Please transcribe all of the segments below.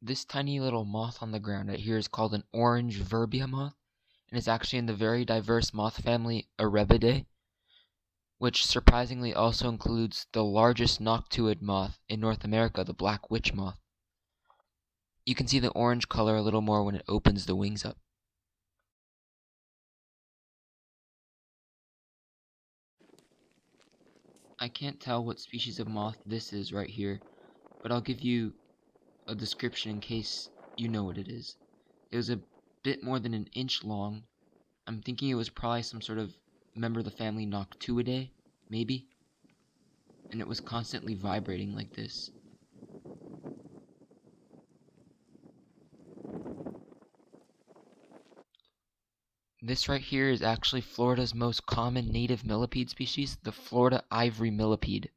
This tiny little moth on the ground right here is called an orange verbia moth, and it's actually in the very diverse moth family Erebidae, which surprisingly also includes the largest noctuid moth in North America, the black witch moth. You can see the orange color a little more when it opens the wings up. I can't tell what species of moth this is right here, but I'll give you a description in case you know what it is. It was a bit more than an inch long. I'm thinking it was probably some sort of member of the family Noctuidae, maybe? And it was constantly vibrating like this. This right here is actually Florida's most common native millipede species, the Florida ivory millipede.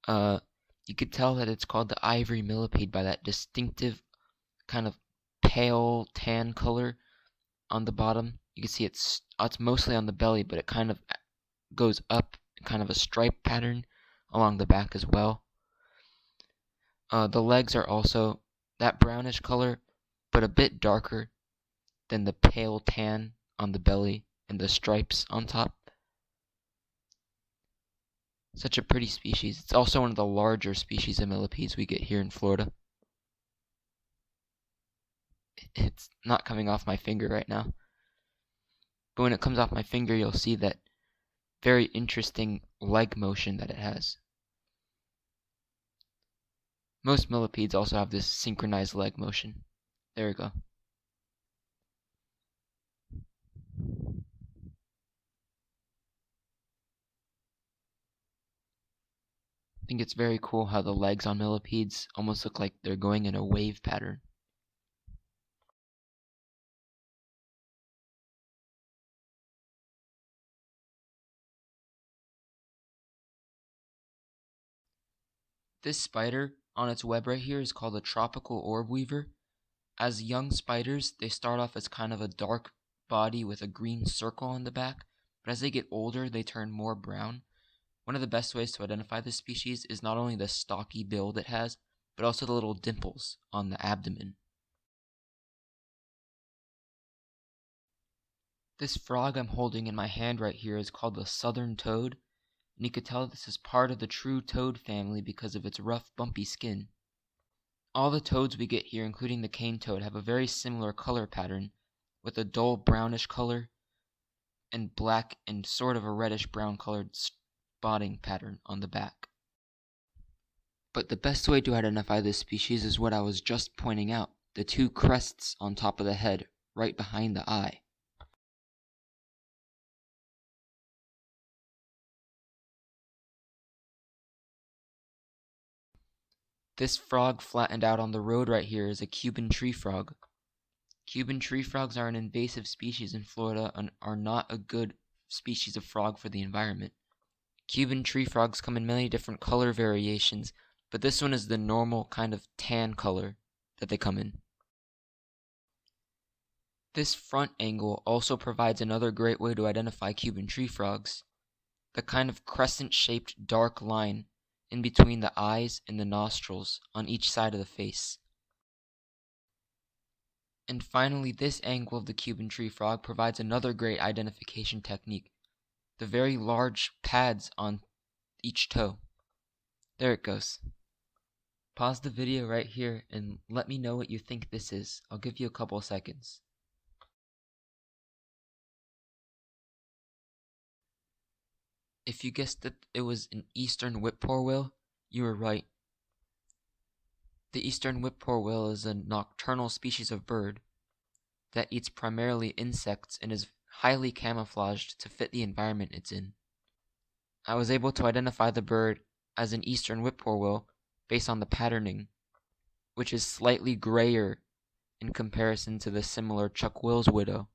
You could tell that it's called the ivory millipede by that distinctive kind of pale tan color on the bottom. You can see it's mostly on the belly, but it kind of goes up in kind of a stripe pattern along the back as well. The legs are also that brownish color, but a bit darker than the pale tan on the belly and the stripes on top. Such a pretty species. It's also one of the larger species of millipedes we get here in Florida. It's not coming off my finger right now. But when it comes off my finger, you'll see that very interesting leg motion that it has. Most millipedes also have this synchronized leg motion. There we go. I think it's very cool how the legs on millipedes almost look like they're going in a wave pattern. This spider on its web right here is called a tropical orb weaver. As young spiders, they start off as kind of a dark body with a green circle on the back, but as they get older, they turn more brown. One of the best ways to identify this species is not only the stocky build it has, but also the little dimples on the abdomen. This frog I'm holding in my hand right here is called the southern toad, and you could tell this is part of the true toad family because of its rough, bumpy skin. All the toads we get here, including the cane toad, have a very similar color pattern, with a dull brownish color and black and sort of a reddish-brown colored spotting pattern on the back. But the best way to identify this species is what I was just pointing out, the two crests on top of the head, right behind the eye. This frog flattened out on the road right here is a Cuban tree frog. Cuban tree frogs are an invasive species in Florida and are not a good species of frog for the environment. Cuban tree frogs come in many different color variations, but this one is the normal kind of tan color that they come in. This front angle also provides another great way to identify Cuban tree frogs. The kind of crescent-shaped dark line in between the eyes and the nostrils on each side of the face. And finally, this angle of the Cuban tree frog provides another great identification technique. The very large pads on each toe. There it goes. Pause the video right here and let me know what you think this is. I'll give you a couple of seconds. If you guessed that it was an eastern whip-poor will, you were right. The eastern whip-poor will is a nocturnal species of bird that eats primarily insects and is highly camouflaged to fit the environment it's in. I was able to identify the bird as an eastern whip-poor will based on the patterning, which is slightly grayer in comparison to the similar Chuck Will's widow.